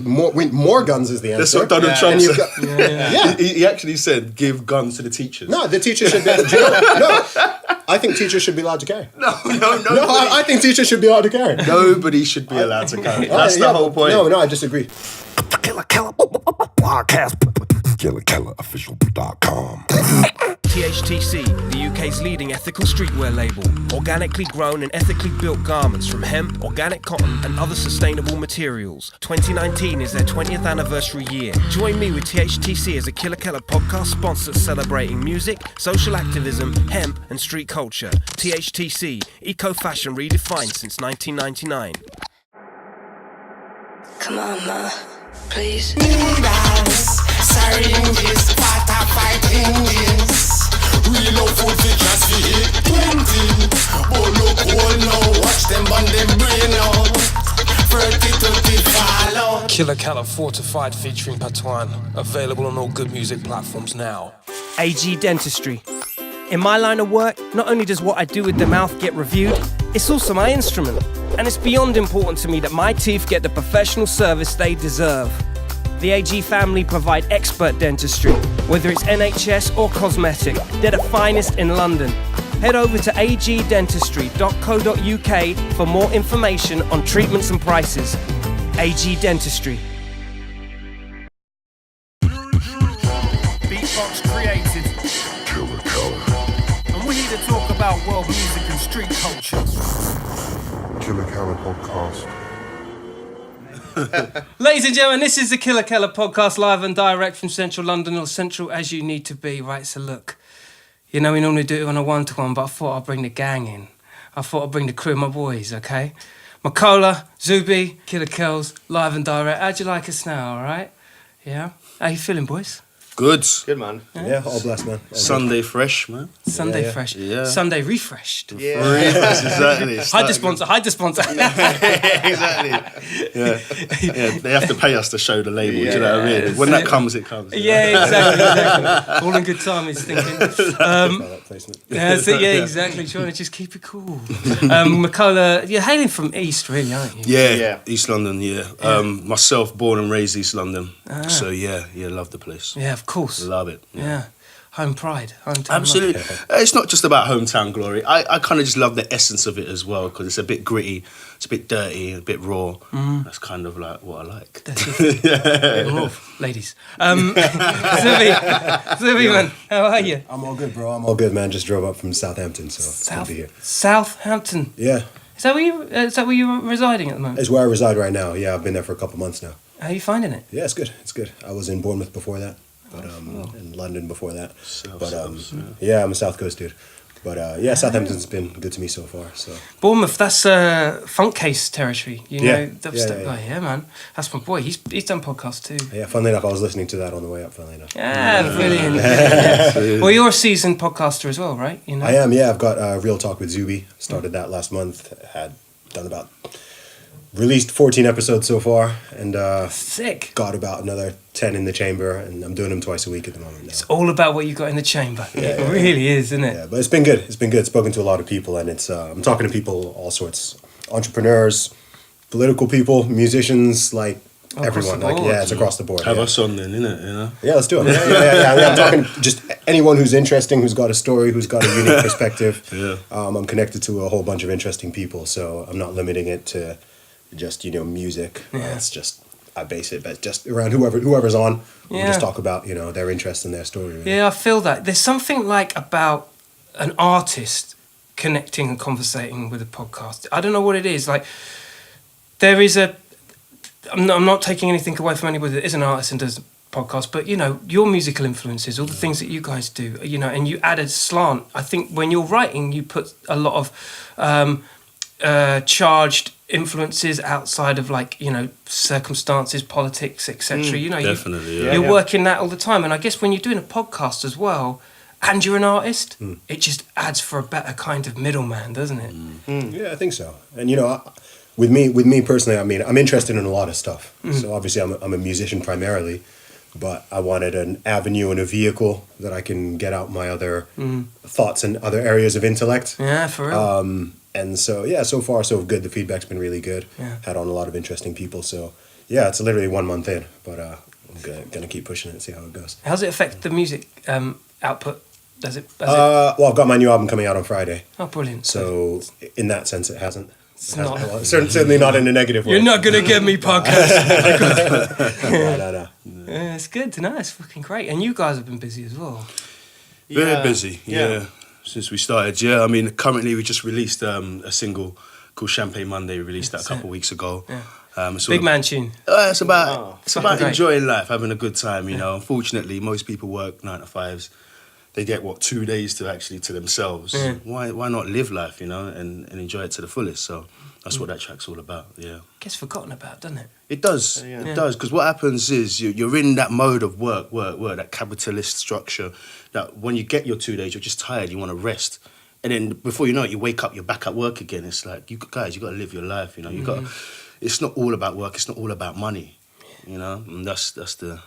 More guns is the answer. That's what Donald Trump said. He actually said, give guns to the teachers. No, the teachers should be... No, I think teachers should be allowed to carry. No, I think teachers should be allowed to carry. Nobody should be allowed to carry. That's the whole point. No, I disagree. Killa Kela podcast. KillaKelaOfficial.com. THTC, the UK's leading ethical streetwear label. Organically grown and ethically built garments from hemp, organic cotton and other sustainable materials. 2019 is their 20th anniversary year. Join me with THTC as a Killa Kela podcast sponsor celebrating music, social activism, hemp and street culture. THTC, eco-fashion redefined since 1999. Come on, ma. Please. Syringes, water fighting this. Real food for just for hit plenty. Oh look, oh no, watch them burn them brain out. 30 to follow. Killa Kela Fortified featuring Patoine. Available on all good music platforms now. AG Dentistry. In my line of work, not only does what I do with the mouth get reviewed, it's also my instrument. And it's beyond important to me that my teeth get the professional service they deserve. The AG family provide expert dentistry, whether it's NHS or cosmetic. They're the finest in London. Head over to agdentistry.co.uk for more information on treatments and prices. AG Dentistry. Beatbox created. Killa Kela. And we're here to talk about world music and street culture. Killa Kela podcast. Ladies and gentlemen, this is the Killa Kela podcast, live and direct from central London, or central as you need to be. Right, so look, you know we normally do it on a one-to-one, but I thought I'd bring the gang in. I thought I'd bring the crew of my boys, okay? MAKOLA ZUBY, Killa Kels, live and direct. How'd you like us now, all right? Yeah? How you feeling, boys? Good. Good, man. Yeah, all blessed, man. All Sunday fresh, man. Sunday fresh. Yeah. Sunday refreshed. Yeah. Exactly. Hide the sponsor. Exactly. Yeah. They have to pay us to show the label, do you know what I mean? When that comes, it comes. Yeah, exactly. All in good time, he's thinking. Exactly. Trying to just keep it cool. MAKOLA, you're hailing from East, really, aren't you? Yeah. East London, myself, born and raised East London. So, love the place. Yeah, of course. Love it. Yeah. Home pride. Hometown Absolutely. love. It's not just about hometown glory. I kind of just love the essence of it as well, because it's a bit gritty, it's a bit dirty, a bit raw. That's kind of like what I like. That's it. Raw, ladies. Zuby, man, how are you? I'm all good, bro. I'm all good, man. Just drove up from Southampton, so it's good to be here. Southampton? Yeah. Is that where you're residing at the moment? It's where I reside right now. Yeah, I've been there for a couple months now. How are you finding it? Yeah, it's good. It's good. I was in Bournemouth before that, but in London before that. I'm a South Coast dude. But Southampton's been good to me so far. So Bournemouth, that's Funk Case territory. You know, yeah, man. That's my boy. He's done podcasts too. Yeah, funnily enough, I was listening to that on the way up. Funnily enough. Yeah, brilliant. Yeah. Well, you're a seasoned podcaster as well, right? You know. I am. Yeah, I've got Real Talk with Zuby. Started that last month. Released 14 episodes so far, and sick. Got about another 10 in the chamber, and I'm doing them twice a week at the moment now. It's all about what you got in the chamber. It really is, isn't it? Yeah, but it's been good. It's been good. Spoken to a lot of people, and it's I'm talking to people all sorts, entrepreneurs, political people, musicians, like everyone. It's across the board. Have us on then, innit? You know? Yeah, let's do it. I'm talking just anyone who's interesting, who's got a story, who's got a unique perspective. I'm connected to a whole bunch of interesting people, so I'm not limiting it to just music. It's just I base it but just around whoever's on. We just talk about their interest and their story. Really. Yeah, I feel that there's something like about an artist connecting and conversating with a podcast. I don't know what it is. Like there is I'm not taking anything away from anybody that is an artist and does podcast, but your musical influences, all the things that you guys do, and you add a slant. I think when you're writing, you put a lot of charged influences outside of circumstances, politics, etc. You're working that all the time, and I guess when you're doing a podcast as well and you're an artist, it just adds for a better kind of middleman, doesn't it? Yeah, I think so. And with me personally, I mean, I'm interested in a lot of stuff. So obviously I'm a musician primarily, but I wanted an avenue and a vehicle that I can get out my other thoughts and other areas of intellect. Yeah, for real. And so, so far so good. The feedback's been really good. Yeah. Had on a lot of interesting people. So, Yeah, it's literally 1 month in, but I'm gonna keep pushing it and see how it goes. How's it affect the music output? Does it? Well, I've got my new album coming out on Friday. Oh, brilliant! So in that sense, it hasn't. It's not. Certainly not in a negative way. You're not gonna get me podcast. No. Yeah, it's good. No, it's fucking great. And you guys have been busy as well. Very busy, yeah. Since we started, I mean, currently we just released a single called Champagne Monday. We released that a couple of weeks ago. Yeah. It's Big all man tune. it's about great. enjoying life, having a good time. You know, unfortunately, most people work 9 to 5s. They get 2 days to themselves. Yeah. Why not live life, you know, and enjoy it to the fullest? So that's what that track's all about. Yeah. Gets forgotten about, doesn't it? It does. It does. Because what happens is you're in that mode of work, that capitalist structure. That when you get your 2 days, you're just tired. You want to rest, and then before you know it, you wake up, you're back at work again. It's like you got to live your life. You know, you got. It's not all about work. It's not all about money. You know, and that's the.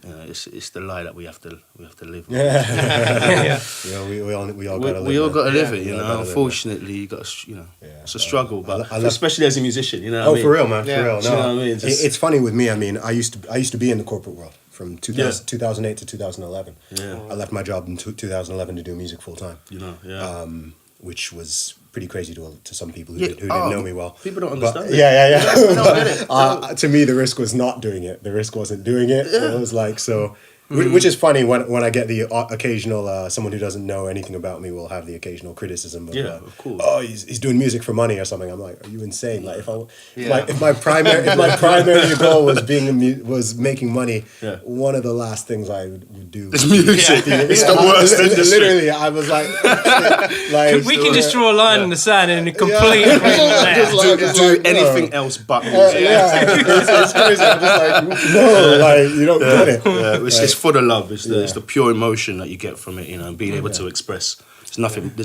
It's the lie that we have to live. Yeah, we all gotta live. We all got to live it, We you all know. gotta live Unfortunately, you got to, you know, it's a struggle, but I love- especially as a musician, you know. What I mean? For real, man. For real. Do you know No, what I mean? it's funny with me. I mean, I used to be in the corporate world from 2008 to 2011. Yeah. I left my job in 2011 to do music full time. You know, Which was pretty crazy to some people who didn't know me well. People don't But, understand it. yeah. They don't get it. To me, the risk was not doing it. The risk wasn't doing it. It was like so. Which is funny when I get the occasional someone who doesn't know anything about me will have the occasional criticism of, of course. oh, he's doing music for money or something. I'm like, are you insane? Like if my primary goal was making money, one of the last things I would do It's music. It's the worst industry. Literally, I was like We can just draw a line in the sand and complete just Do like, anything else but music. it's crazy. I'm just like, no, like you don't get it. It's for the love. It's the pure emotion that you get from it, you know, and being able to express. There's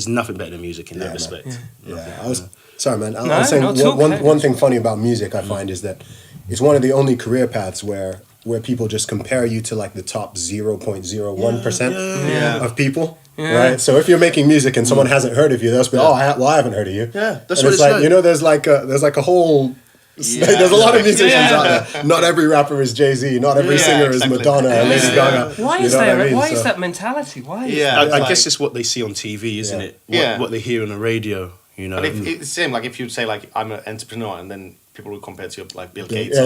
nothing better than music in that respect. Yeah, I was sorry, man. I No, was saying not at all, one thing funny about music I find is that it's one of the only career paths where people just compare you to like the top 0.01% of people. Yeah. Right, so if you're making music and someone hasn't heard of you, they'll be, I haven't heard of you. Yeah, that's and what it's like. You know, there's like a whole. There's a lot of musicians out there. Not every rapper is Jay-Z. Not every singer is Madonna and Lady Gaga. Why is that? Why is that mentality? Why? Is that? I guess it's what they see on TV, isn't it? What they hear on the radio. You know, but it's the same. Like if you say like I'm an entrepreneur, and then people will compare to you like Bill Gates. Yeah.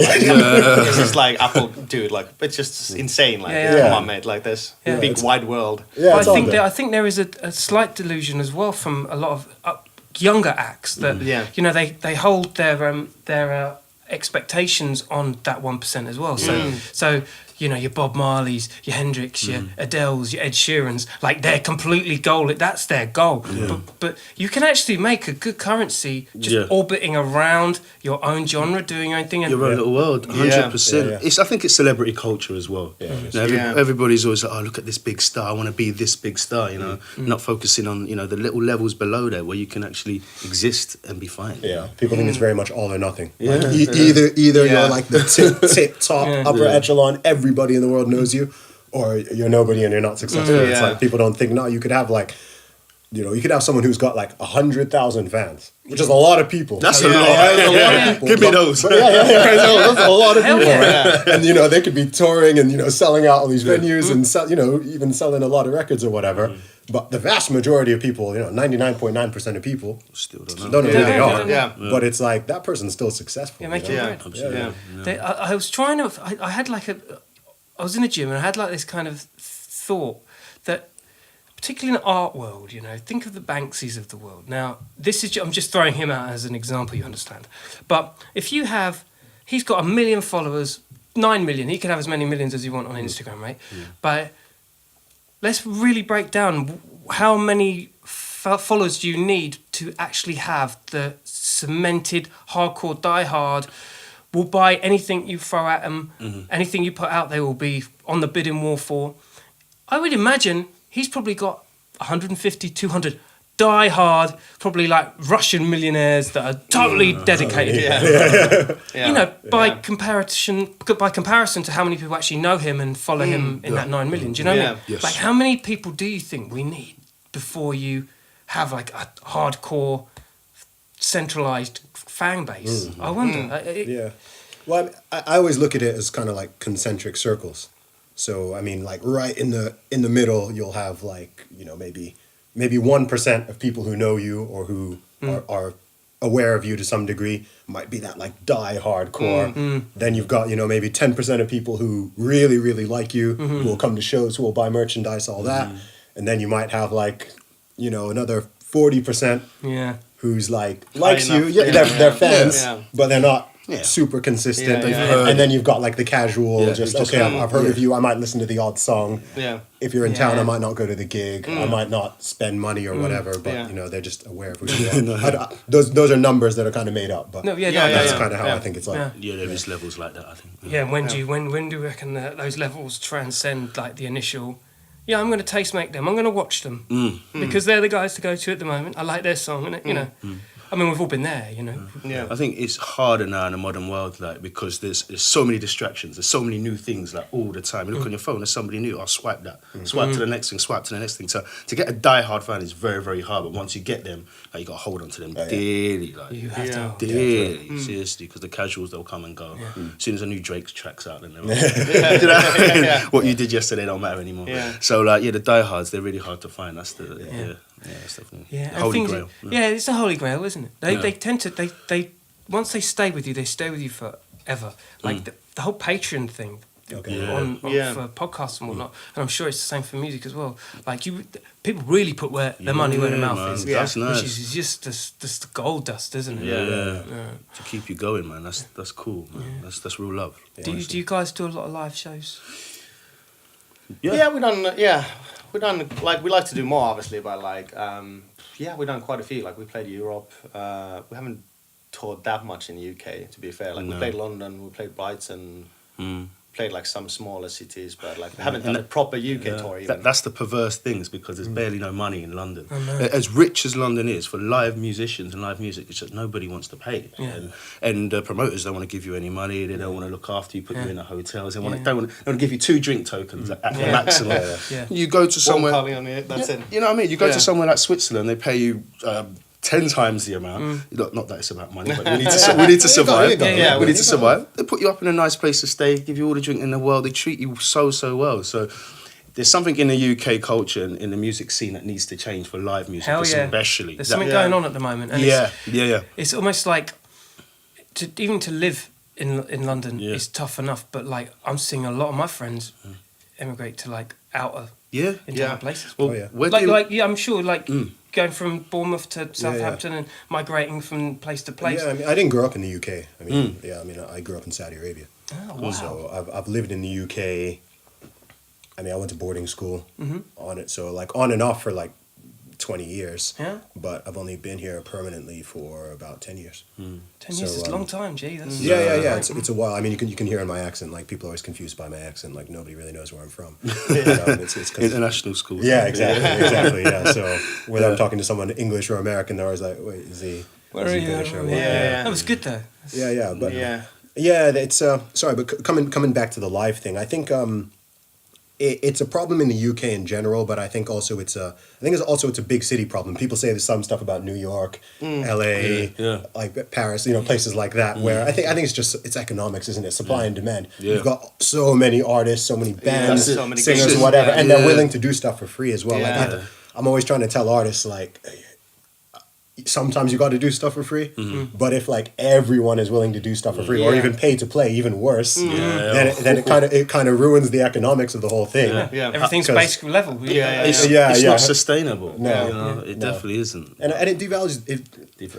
It's just like Apple, dude. Like it's just insane. Like come on, mate. Like this big wide world. Yeah, But I think there is a slight delusion as well from a lot of younger acts that you know they hold their expectations on that 1% as well. So you know your Bob Marleys, your Hendrix, your Adeles, your Ed Sheerans, like they're completely that's their goal. But you can actually make a good currency just orbiting around your own genre, doing your own thing. And your own little world, 100%. I think it's celebrity culture as well. Everybody's always like, oh, look at this big star. I want to be this big star. You know, not focusing on the little levels below there where you can actually exist and be fine. Yeah, people think it's very much all or nothing. Like, either you're like the tip top upper echelon. Everybody in the world knows you, or you're nobody and you're not successful. It's like people don't think. No, you could have like, you could have someone who's got like 100,000 fans, which is a lot of people. That's a lot. That's a lot of people. Give me those. That's a lot of people. Right? And they could be touring and selling out all these venues and even selling a lot of records or whatever. But the vast majority of people, 99.9% of people still don't know who they are. But it's like that person's still successful. Yeah, making bread. I was trying to. I had like I was in a gym and I had like this kind of thought that, particularly in the art world, think of the Banksys of the world. Now, I'm just throwing him out as an example, you understand. But if you have, he's got 1 million followers, 9 million. He can have as many millions as you want on Instagram, right? But let's really break down how many followers do you need to actually have the cemented, hardcore, die-hard, will buy anything you throw at them, anything you put out, they will be on the bidding war for. I would imagine he's probably got 150, 200 die-hard, probably like Russian millionaires that are totally dedicated. By comparison to how many people actually know him and follow him in that 9 million. Do you know what I mean? Yes. Like, how many people do you think we need before you have like a hardcore, centralized fan base? I wonder. Well, I always look at it as kind of like concentric circles. So I mean, like right in the middle, you'll have like, you know, maybe 1% of people who know you or who are aware of you to some degree. Might be that like die hardcore. Then you've got, you know, maybe 10% of people who really, really like you, who will come to shows, who will buy merchandise, all that. And then you might have like, you know, another 40% who's like likes you. Yeah, they're fans, but they're not super consistent. And then you've got like the casual, just okay, I've heard of you, I might listen to the odd song. If you're in town, I might not go to the gig. I might not spend money or whatever, but you know, they're just aware of who you are. Those are numbers that are kind of made up, but that's kind of how I think it's like. Yeah, there is levels like that, I think. When do you reckon that those levels transcend like the initial? Yeah, I'm going to taste make them. I'm going to watch them because they're the guys to go to at the moment. I like their song, and you know. I mean, we've all been there, you know. Yeah, I think it's harder now in the modern world, like, because there's so many distractions. There's so many new things, like, all the time. You look on your phone, there's somebody new. I'll swipe that. Swipe to the next thing. Swipe to the next thing. So to get a die-hard fan is very, very hard. But once you get them, like, you got to hold on to them daily, like you have to daily, seriously, because the casuals, they'll come and go. As soon as a new Drake's track's out, then they're you know? What you did yesterday don't matter anymore. So like, the diehards, they're really hard to find. That's the that's definitely holy grail. It's the holy grail, isn't it? They tend to they once they stay with you, they stay with you forever. Like the whole Patreon thing. On for podcasts and whatnot, and I'm sure it's the same for music as well. Like people really put their money where their mouth is. That's nice. Which is just the gold dust, isn't it? To keep you going, man. That's cool, man. That's real love. Do you guys do a lot of live shows? Yeah, we done like we like to do more, obviously, but like we've done quite a few. Like we played Europe. We haven't toured that much in the UK, to be fair. Like we played London, we played Brighton. Played like some smaller cities, but like we haven't done a proper UK tour even. That's the perverse things, because there's barely no money in London. As rich as London is for live musicians and live music, it's just nobody wants to pay. And promoters don't want to give you any money. They don't want to look after you, put you in a hotel. They don't want to give you 2 drink tokens at the maximum. You go to somewhere. That's it. You know what I mean? You go to somewhere like Switzerland, they pay you 10 times the amount. Not that it's about money, but we need to survive. We need to survive. They put you up in a nice place to stay, give you all the drink in the world. They treat you so well. So there's something in the UK culture and in the music scene that needs to change for live music, especially. There's something going on at the moment. And it's almost like to live in London is tough enough, but like I'm seeing a lot of my friends emigrate to like outer places. Well, I'm sure like going from Bournemouth to Southampton and migrating from place to place. Yeah, I mean, I didn't grow up in the UK. I mean, I grew up in Saudi Arabia. Oh, wow. So I've lived in the UK. I mean, I went to boarding school on it. So like on and off for like 20 years. Yeah. But I've only been here permanently for about 10 years. 10 years is a long time, gee. That's It's a while. I mean, you can hear in my accent, like people are always confused by my accent. Like nobody really knows where I'm from. It's international school. Yeah, exactly. Yeah. So whether I'm talking to someone English or American, they're always like, wait, is he? Where are you? That was good though. It's sorry, but coming back to the live thing, I think it's a problem in the UK in general, but I think also it's a big city problem. People say there's some stuff about New York, LA, like Paris, places like that, where I think it's economics, isn't it? Supply and demand. You've got so many artists, so many bands, so many singers, whatever, and they're willing to do stuff for free as well. Like I'm always trying to tell artists, like, sometimes you got to do stuff for free, but if like everyone is willing to do stuff for free, or even pay to play, even worse, then it kind of ruins the economics of the whole thing. Everything's basically level. It's not sustainable. No, it definitely isn't. And it devalues.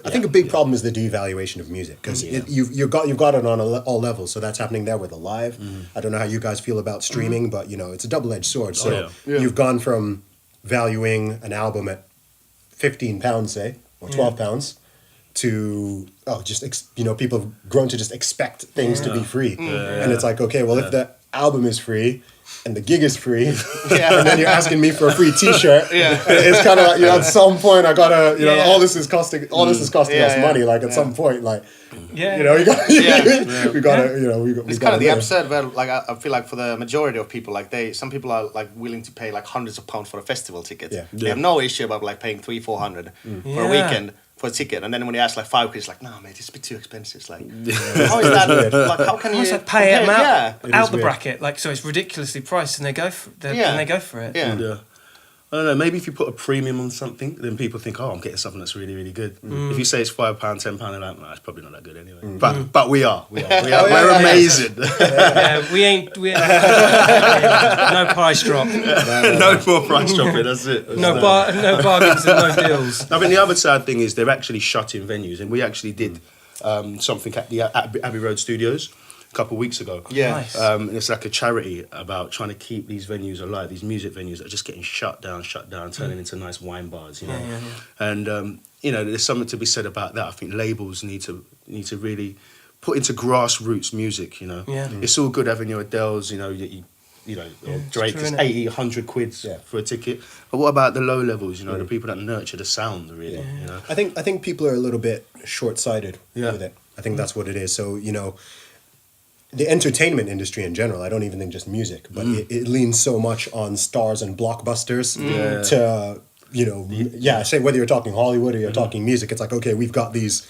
I think a big problem is the devaluation of music, because you've got it on all levels. So that's happening there with the live. I don't know how you guys feel about streaming, but it's a double-edged sword. So you've gone from valuing an album at £15, say, or £12 to people have grown to just expect things to be free, and it's like, okay, well, if the album is free and the gig is free, and then you're asking me for a free T-shirt, it's kind of like, at some point I gotta, all this is costing us money. Like at some point, like, we gotta, it's kind of the absurd where, like, I feel like for the majority of people, like some people are like willing to pay like hundreds of pounds for a festival ticket. They have no issue about like paying 300-400 for a weekend. for a ticket, and then when they ask like £5, it's like, no, mate, it's a bit too expensive. It's like, how is that? Like, how can you pay it compare- out the bracket? Like, so it's ridiculously priced, and they go for it. Yeah. I don't know, maybe if you put a premium on something, then people think, oh, I'm getting something that's really, really good. If you say it's £5, £10, they're like, no, it's probably not that good anyway. But we are. We're amazing. We ain't no price drop. No more price dropping, that's it. No bargains and no deals. I mean, the other sad thing is they're actually shutting venues, and we actually did something at the Abbey Road Studios a couple of weeks ago. Yeah. Nice. It's like a charity about trying to keep these venues alive, these music venues that are just getting shut down, turning into nice wine bars, you know. And you know, there's something to be said about that. I think labels need to really put into grassroots music, you know. Yeah. It's all good having your Adele's, you know, or Drake is 80, 100 quid for a ticket. But what about the low levels, you know, the people that nurture the sound, really, you know? I think people are a little bit short-sighted with it. I think that's what it is. So, you know, the entertainment industry in general, I don't even think just music, but it leans so much on stars and blockbusters to, you know, say whether you're talking Hollywood or you're talking music, it's like, okay, we've got this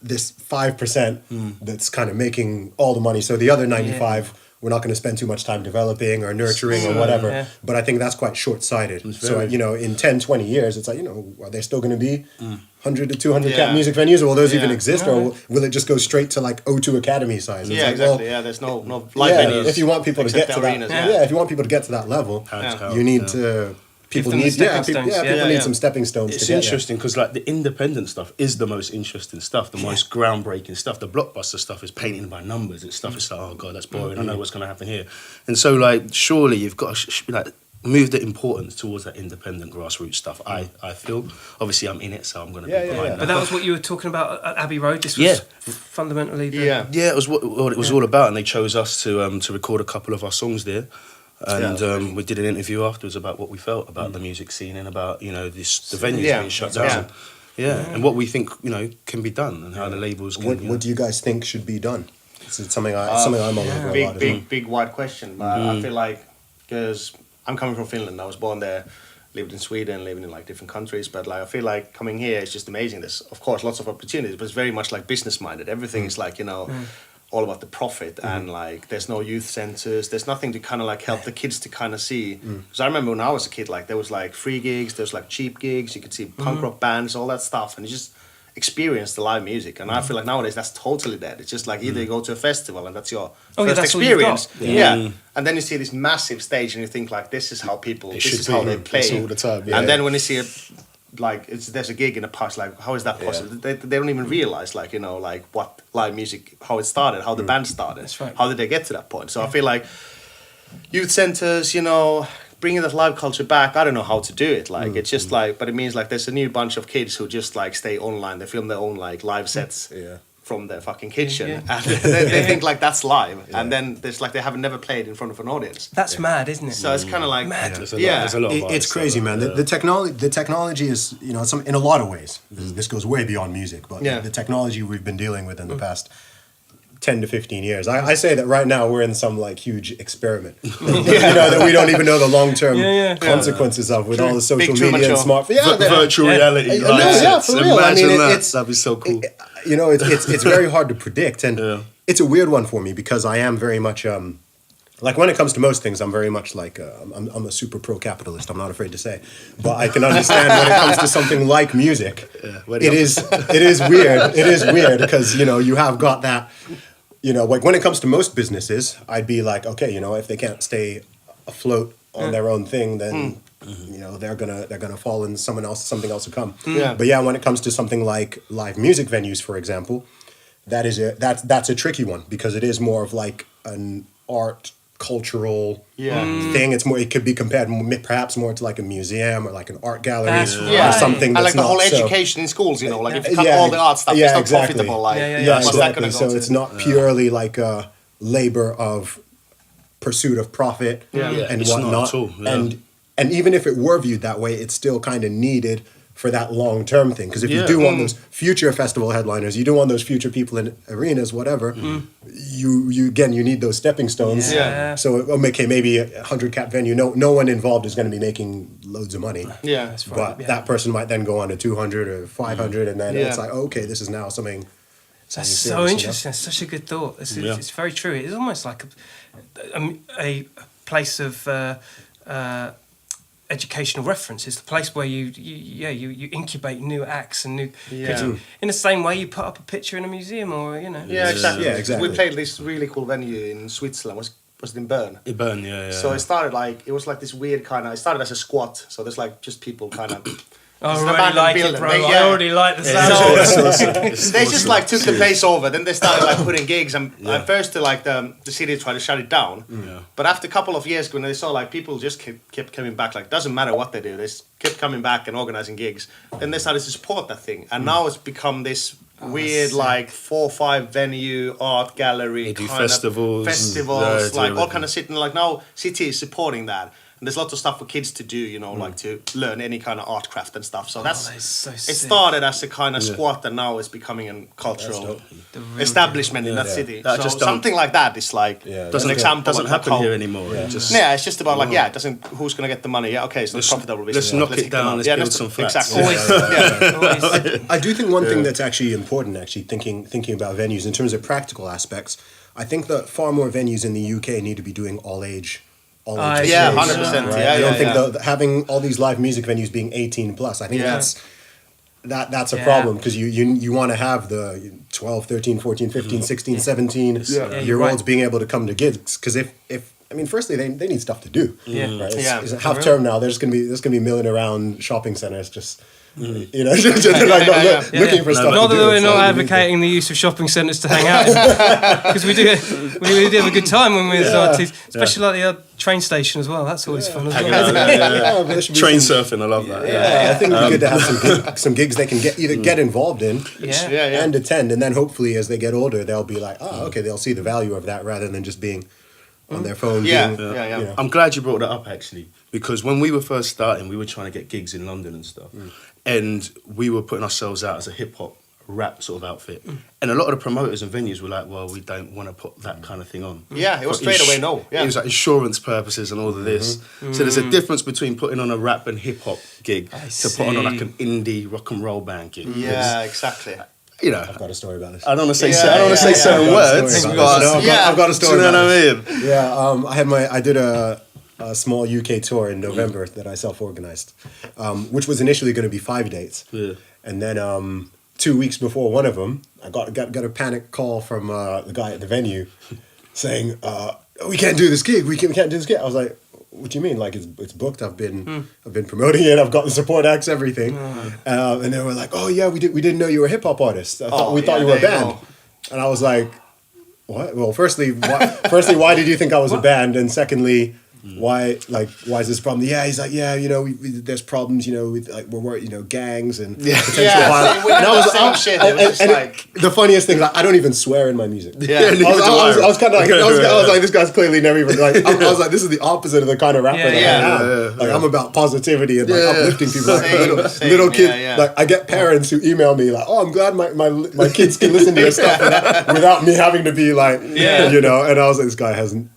5% that's kind of making all the money. So the other 95, we're not going to spend too much time developing or nurturing or whatever. Yeah. But I think that's quite short-sighted. So, you know, in 10, 20 years, it's like, you know, are there still going to be 100 to 200 cap music venues? Or will those even exist? Or will it just go straight to like O2 Academy size? It's like, exactly. Well, there's no live venues. If you want people to get to that, if you want people to get to that level, you need to... People need some stepping stones. It's interesting because like the independent stuff is the most interesting stuff, the most groundbreaking stuff. The blockbuster stuff is painting by numbers. It's stuff. It's like, oh god, that's boring. I know what's going to happen here. And so like, surely you've got to like move the importance towards that independent grassroots stuff. I feel. Obviously, I'm in it, so I'm going to be behind that. But that was what you were talking about at Abbey Road. This was fundamentally. It was what it was all about, and they chose us to record a couple of our songs there. And we did an interview afterwards about what we felt about the music scene and about, you know, the venues being shut down. And what we think, you know, can be done and how the labels can... What do you guys think should be done? It's something I'm on over a lot. Big wide question, but I feel like, because I'm coming from Finland, I was born there, lived in Sweden, living in like different countries, but like I feel like coming here is just amazing. There's of course lots of opportunities, but it's very much like business minded. Everything is like, you know, all about the profit, and like there's no youth centers, there's nothing to kind of like help the kids to kind of see. Because I remember when I was a kid, like there was like free gigs, there was like cheap gigs, you could see punk rock bands, all that stuff, and you just experience the live music. And I feel like nowadays that's totally dead. It's just like either you go to a festival and that's your first experience, and then you see this massive stage and you think like, this is how people, this is how they play all the time. And then when you see like there's a gig in a pub, like how is that possible? They don't even realize, like, you know, like what live music, how it started, how the band started. That's right. How did they get to that point? So I feel like youth centers, you know, bringing that live culture back, I don't know how to do it. Like it's just like, but it means like there's a new bunch of kids who just like stay online, they film their own like live sets from their fucking kitchen, and they think like that's live, and then there's like they haven't never played in front of an audience. That's mad, isn't it? So it's kind of like mad. There's a lot of it's crazy, man. The technology is, you know, in a lot of ways. This goes way beyond music, but the technology we've been dealing with in the past 10 to 15 years. I say that right now we're in some like huge experiment, you know, that we don't even know the long-term consequences of with all the social media and smartphones. Virtual reality. For real. Imagine that'd be so cool. You know, it's very hard to predict, and it's a weird one for me because I am very much like when it comes to most things, I'm very much like I'm a super pro-capitalist. I'm not afraid to say, but I can understand when it comes to something like music. It is weird. It is weird because, you know, you have got that. You know, like when it comes to most businesses, I'd be like, okay, you know, if they can't stay afloat on their own thing, then you know they're gonna fall and something else will come. But when it comes to something like live music venues, for example, that's a tricky one because it is more of like an art cultural thing. It's more, it could be compared perhaps more to like a museum or like an art gallery or something. That's and like the whole education in schools, you know, like if you cut all the art stuff, it's not profitable. Like exactly. So it's not purely like a labor of pursuit of profit and it's whatnot. not at all. And even if it were viewed that way, it's still kind of needed for that long-term thing. Because if you do want those future festival headliners, you do want those future people in arenas, whatever, you again, you need those stepping stones. Yeah. So, okay, maybe a 100-cap venue, no one involved is going to be making loads of money. Yeah. That's right. But that person might then go on to 200 or 500, and then it's like, okay, this is now something. That's serious, so you know? interesting. That's such a good thought. It's very true. It's almost like a place of educational reference. It's the place where you incubate new acts and new pictures. In the same way you put up a picture in a museum, or Yeah, exactly. Yeah, exactly. We played this really cool venue in Switzerland. Was it in Bern? In Bern, yeah. So it started it was like this weird kind of. It started as a squat. So there's like just people kind of. I It's an already abandoned like it, building. bro. They- I already like the sound. They just like took the place over. Then they started like putting gigs, and at first the city tried to shut it down. But after a couple of years, when they saw like people just kept coming back, like doesn't matter what they do, they just kept coming back and organizing gigs. Then they started to support that thing, and now it's become this weird like 4 or 5 venue art gallery They do kind of festivals, like all everything. kind of sitting like now city is supporting that. And there's lots of stuff for kids to do, like to learn any kind of art craft and stuff. So that's so it sick. started as a kind of squat, and now it's becoming a cultural establishment in that city. That So just don't- something like that is like Doesn't an example. doesn't of happen how- here anymore. It just Yeah, it's just about it doesn't. Who's gonna get the money? Yeah, okay, so it's profitable business. let's knock it kick them down, out. let's Yeah, build that's some flats. Exactly. Always. I do think one thing that's actually important, actually thinking about venues in terms of practical aspects, I think that far more venues in the UK need to be doing all age. Yeah, shows, 100%. right? Yeah, I don't think yeah. that having all these live music venues being 18 plus, I think that's a Yeah. problem, because you want to have the 12, 13, 14, 15, 16, 17 you're year olds right. being able to come to gigs, because if I mean, firstly they need stuff to do. Yeah. Right? Yeah. It's half term now. There's gonna be milling around shopping centers just. Just like looking for stuff. Not to that do. we're It's not like, advocating the use of shopping centres to hang out in, because we do have a good time when we're artists, especially like the train station as well. That's always fun as well. Yeah, but there should be train some- surfing, I love that. Yeah, I think it'd be good to have some gigs they can get involved in Yeah. and attend, and then hopefully as they get older they'll be like, okay, they'll see the value of that rather than just being on their phone. Yeah, being, yeah. you know. I'm glad you brought that up, actually, because when we were first starting, we were trying to get gigs in London and stuff, and we were putting ourselves out as a hip hop rap sort of outfit, and a lot of the promoters and venues were like, well, we don't want to put that kind of thing on. Yeah, it was For straight away no. Yeah. It was like insurance purposes and all of this. So there's a difference between putting on a rap and hip hop gig to putting on like an indie rock and roll band gig. Yeah, exactly. You know, I've got a story about this. I don't want to say Yeah, I don't want to say certain I've got a words, story about this. but No, I've got a do story you know about what I this. mean? Yeah, I did a small UK tour in November that I self-organized, which was initially going to be 5 dates. Yeah. And then 2 weeks before one of them, I got a panic call from the guy at the venue saying, "We can't do this gig. We can't do this gig." I was like, "What do you mean? Like it's booked? I've been promoting it. I've got the support acts, everything." And they were like, "Oh yeah, we didn't know you were a hip hop artist. We thought you were a there you band." go. And I was like, "What?" Well, firstly, why did you think I was a band? And secondly, why is this a problem? Yeah, he's like, yeah, there's problems, with like we're worried, gangs and potential violence. We And I was same shit. It was just like the funniest thing, like I don't even swear in my music. Yeah. I was kind of like, I was like, this guy's clearly never even like. I was like, this is the opposite of the kind of rapper that I am. Like I'm about positivity and like uplifting people. Like little kids. yeah. Like I get parents who email me like, oh, I'm glad my kids can listen to your stuff without me having to be like, And I was like, this guy hasn't.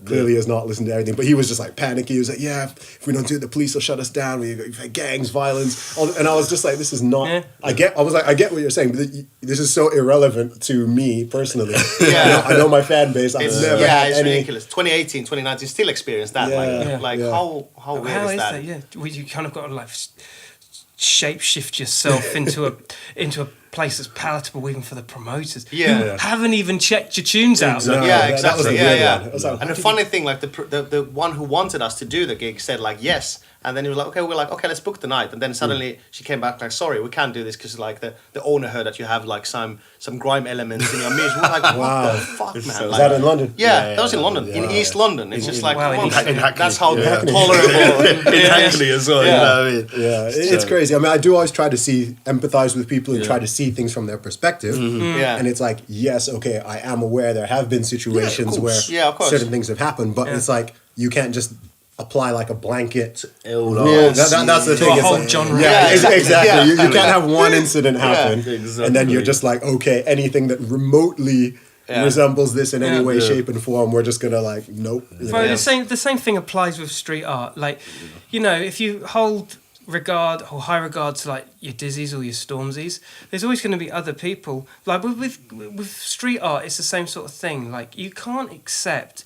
Clearly has not listened to everything, but he was just like panicky. He was like, "Yeah, if we don't do it, the police will shut us down. We've had gangs, violence," and I was just like, "This is not." Yeah. I get what you're saying, but this is so irrelevant to me personally. Yeah. I know my fan base. I've never had it's any. ridiculous. 2018, 2019, still experienced that. How weird How is that? Yeah, well, you kind of got to like shape shift yourself into a place that's palatable even for the promoters. Yeah. who haven't even checked your tunes out. No, Yeah, that was a exactly. weird Yeah. one. It was like, And the funny thing, like the one who wanted us to do the gig said like yes, and then he was like, okay, we're like, okay, let's book the night, and then suddenly she came back like, sorry, we can't do this because like the owner heard that you have like some grime elements in your music. We're like, what the fuck, man? was Like, that in London? Yeah, that was in London, in East London. It's just like, Wow, come on, in Hackney. that's how Hackney. tolerable. In Hackney as well, you know what I mean? Yeah, it's crazy. I mean, I do always try to empathize with people and try to see things from their perspective. Yeah. And it's like, yes, okay, I am aware there have been situations where Yeah, of course. certain things have happened, but it's like you can't just apply like a blanket Ill rule. That's the thing. a It's whole like, genre. Yeah, exactly. Yeah. You can't have one incident happen, exactly. and then you're just like, okay, anything that remotely resembles this in any way, shape, and form, we're just gonna like, nope. you Well, know. the same thing applies with street art. Like, you know, if you hold regard or high regard to like your Dizzies or your Stormzies, there's always going to be other people. Like with street art, it's the same sort of thing. Like, you can't accept.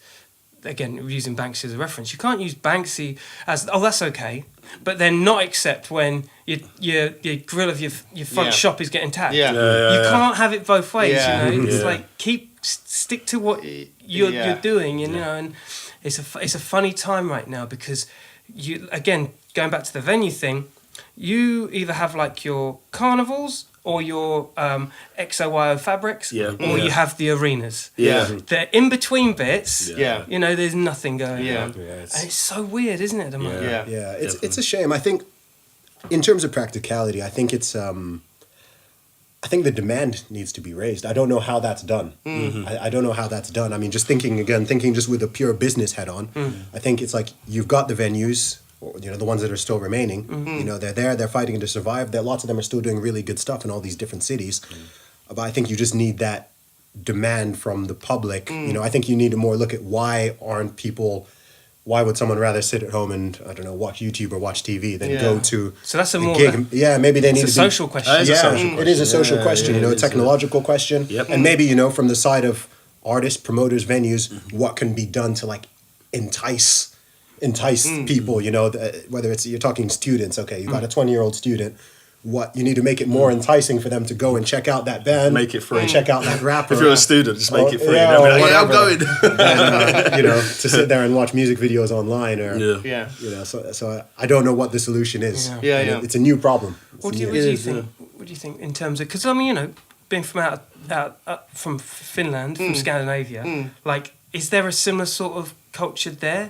Again, using Banksy as a reference, you can't use Banksy as, oh, that's okay, but then not accept when your grill of your front shop is getting tagged. Yeah. You can't have it both ways. Yeah. You know, it's like stick to what you're doing, and you know, and it's a funny time right now because you, again, going back to the venue thing, you either have like your carnivals or your XOYO fabrics, or you have the arenas. The in-between bits, you know, there's nothing going on. Yeah, And it's so weird, isn't it, at the moment? Yeah, it's a shame. I think, in terms of practicality, I think it's I think the demand needs to be raised. I don't know how that's done. I don't know how that's done. I mean, just thinking just with a pure business head on, I think it's like you've got the venues, or, you know, the ones that are still remaining. You know, they're there, they're fighting to survive. Lots of them are still doing really good stuff in all these different cities. But I think you just need that demand from the public. You know, I think you need to more look at why would someone rather sit at home and, I don't know, watch YouTube or watch TV than go to So that's a the more gig? Yeah, maybe they need it's to a be social question. It is a social question, you know, a technological question. And maybe, you know, from the side of artists, promoters, venues, what can be done to like entice people, you know, whether it's, you're talking students, okay, you got a 20-year-old student, what you need to make it more enticing for them to go and check out that band, Make it free. and check out that rapper. If you're a student, just make it free. Yeah, They'll be or like, I'm whatever. going. And, you know, to sit there and watch music videos online, or Yeah. you know, so I don't know what the solution is. Yeah. It's a new problem. What do you think? What do you think in terms of? Because I mean, you know, being from out from Finland, from Scandinavia, like, is there a similar sort of culture there,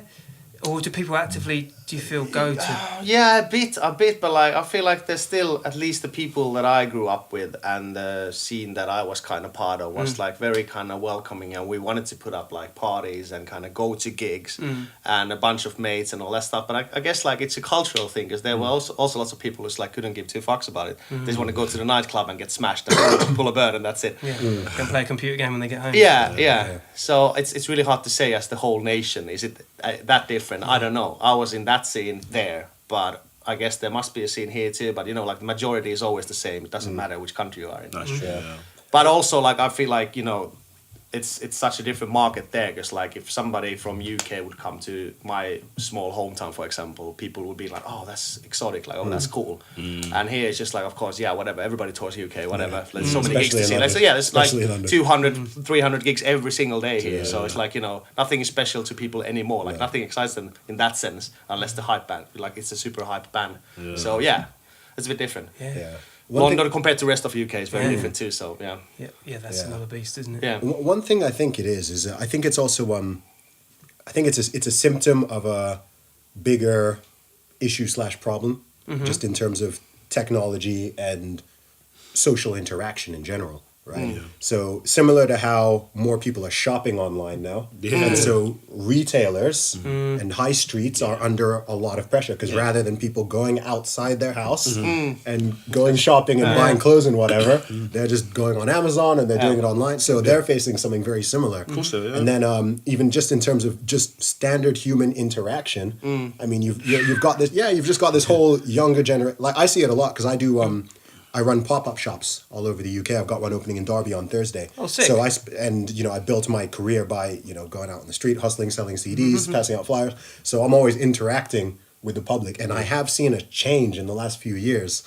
or do people actively, do you feel, go to? Yeah, a bit, but like I feel like there's still, at least the people that I grew up with and the scene that I was kind of part of was like very kind of welcoming, and we wanted to put up like parties and kind of go to gigs and a bunch of mates and all that stuff. But I guess like it's a cultural thing, because there were also lots of people who's like couldn't give two fucks about it. They just want to go to the nightclub and get smashed and pull a bird, and that's it. Can play a computer game when they get home. Yeah. So it's really hard to say as the whole nation. Is it that different? I don't know. I was in that scene there, but I guess there must be a scene here too. But you know, like the majority is always the same. It doesn't matter which country you are in. That's true. But also, like I feel like, you know, it's such a different market there, because like if somebody from UK would come to my small hometown, for example, people would be like, oh, that's exotic, like, oh, that's cool. And here it's just like, of course, yeah, whatever, everybody tours UK, whatever. There's so many gigs to see. Like, so yeah, there's like Especially in London. 200, 300 gigs every single day here. So it's like, you know, nothing is special to people anymore. Like nothing excites them in that sense, unless the hype band, like it's a super hype band. So yeah, it's a bit different. Yeah. London compared to the rest of UK is very different too. So Yeah, that's another beast, isn't it? yeah. One thing I think it is I think it's also I think it's a symptom of a bigger issue / problem, just in terms of technology and social interaction in general, right? So similar to how more people are shopping online now, and so retailers and high streets are under a lot of pressure, because rather than people going outside their house and going shopping and buying clothes and whatever, they're just going on Amazon and they're doing it online. So they're facing something very similar. Of course, yeah. And then even just in terms of just standard human interaction, I mean, you've got this. Yeah, you've just got this whole younger generation. Like I see it a lot because I do. I run pop-up shops all over the UK. I've got one opening in Derby on Thursday. Oh, sick. So I built my career by, you know, going out on the street, hustling, selling CDs, passing out flyers. So I'm always interacting with the public. And I have seen a change in the last few years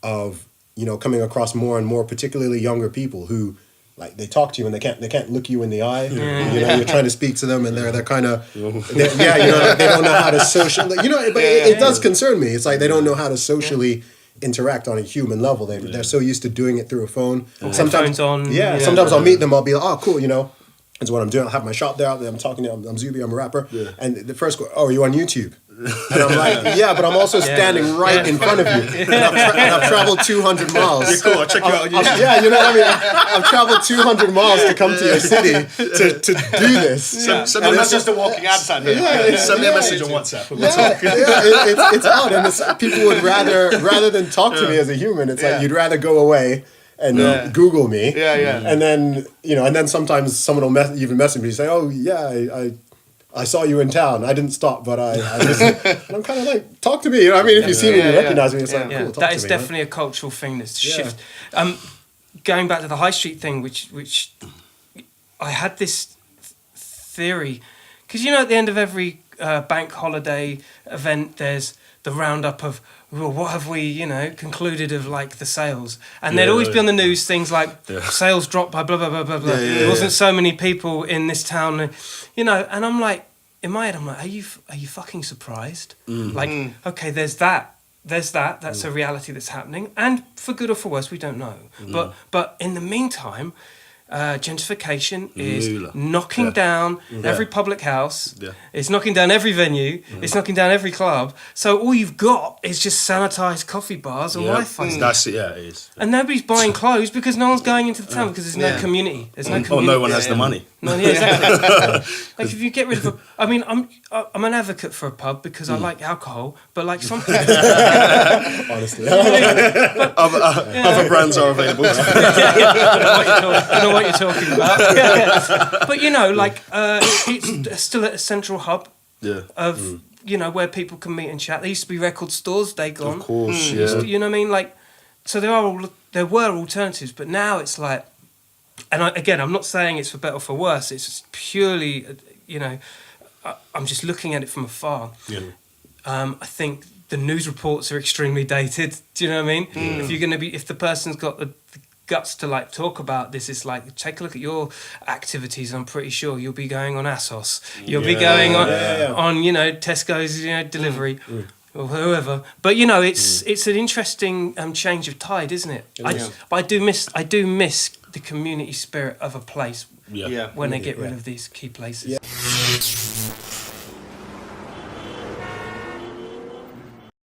of, you know, coming across more and more, particularly younger people who, like, they talk to you and they can't look you in the eye. You know, you're trying to speak to them and they're kind of, you know, they don't know how to socially, you know, but it does concern me. It's like they don't know how to socially interact on a human level. They're so used to doing it through a phone. Sometimes on. Sometimes I'll meet them. I'll be like, oh, cool, you know, that's what I'm doing. I'll have my shop there. I'm talking to them. I'm Zuby. I'm a rapper. And the first, oh, are you on YouTube? And I'm like, yeah, but I'm also standing right in front of you. And I've traveled 200 miles. You're cool. I'll check you out. Yeah, you know what I mean? I've traveled 200 miles to come to your city to do this. Send me a And that's message. just a walking ad sign here. Send me a message on WhatsApp. It's odd. And people would rather than talk to me as a human, it's like you'd rather go away and Google me. Yeah. And then, and then sometimes someone will even message me and say, oh, yeah, I saw you in town. I didn't stop, but I listened. And I'm kind of like, talk to me. You know what I mean? If you see me and you recognize me, it's like, cool, talk to me. That is definitely a cultural thing that's shift. Going back to the high street thing, which I had this theory, because at the end of every bank holiday event, there's the roundup of, well, what have we, concluded of like the sales, and there'd always be on the news things like sales dropped by blah blah blah blah blah. There wasn't so many people in this town, and I'm like, in my head, I'm like, are you fucking surprised? Like, okay, there's that. That's a reality that's happening, and for good or for worse, we don't know. But in the meantime, gentrification is knocking down every public house. It's knocking down every venue. It's knocking down every club. So all you've got is just sanitized coffee bars and Wi-Fi. That's it. Yeah, it is. And nobody's buying clothes because no one's going into the town because there's no community. There's no community. Or no one has the money. No, yeah, exactly. Like if you get rid of I'm an advocate for a pub because I like alcohol, but like some people, Honestly. Other brands are available. I know what you're talking about. But it's still a central hub of where people can meet and chat. There used to be record stores, they gone. Of course, yeah. You know what I mean? Like, so there were alternatives, but now it's like, and I'm not saying it's for better or for worse. It's just purely, I'm just looking at it from afar. Yeah. I think the news reports are extremely dated. Do you know what I mean? If the person's got the guts to like talk about this, it's like, take a look at your activities. I'm pretty sure you'll be going on ASOS. You'll be going on Tesco's delivery. Or whoever, but it's an interesting change of tide, isn't it? But I do miss the community spirit of a place when they get rid of these key places.